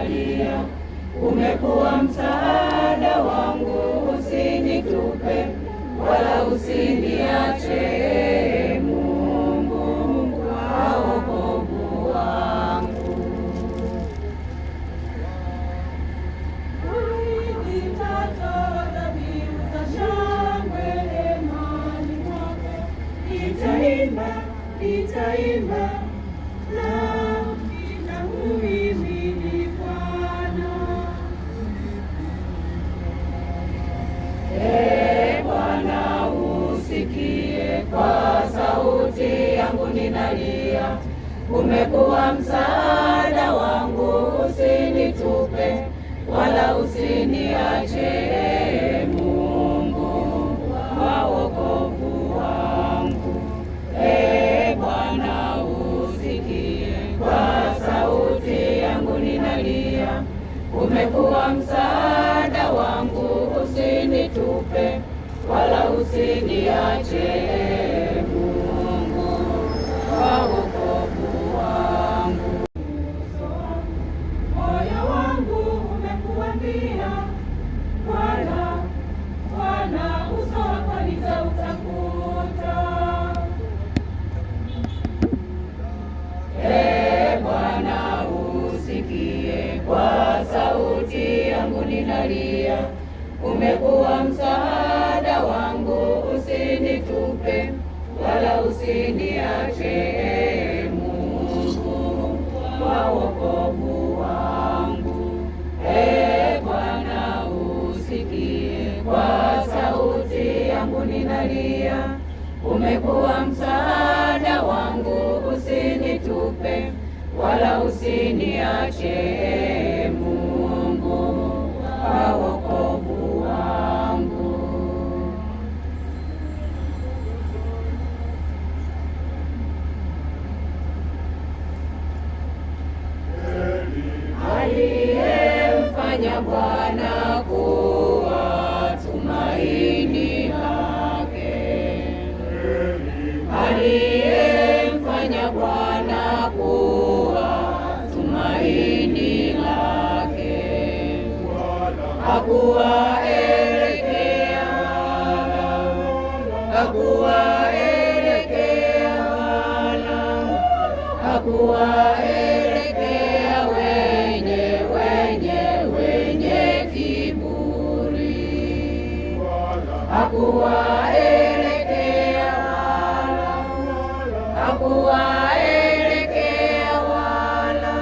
ninalia. Umekuwa msaada wangu, usinitupe wala usiniache, Mungu wa wokovu wangu. Nitatoa dhabihu za shangwe hemani mwako, nitaimba na nitamuhimidi Bwana. Bwana usikie, kwa sauti yangu ninalia. Umekuwa msaada wangu, usinitupe wala usiniache, Mungu wa wokovu wangu. Bwana usikie, kwa sauti yangu ninalia. Umekuwa msaada wangu, usinitupe wala usiniache, Mungu wa wokovu wangu. Moyo wangu umekuambia, Bwana, uso wako nitautafuta. Bwana usikie, kwa sauti yangu ninalia. Umekuwa msaada wangu, usinitupe wala usiniache, Mungu wa wokovu wangu. Bwana usikie, kwa sauti yangu ninalia. Umekuwa msaada wangu, usinitupe wala usiniache, Mungu wa wokovu wangu. Aliyemfanya Bwana kuwa tumaini lake, aliyemfanya Bwana kuwa tumaini lake, hakuwaelekea wenye kiburi, hakuwaelekea wala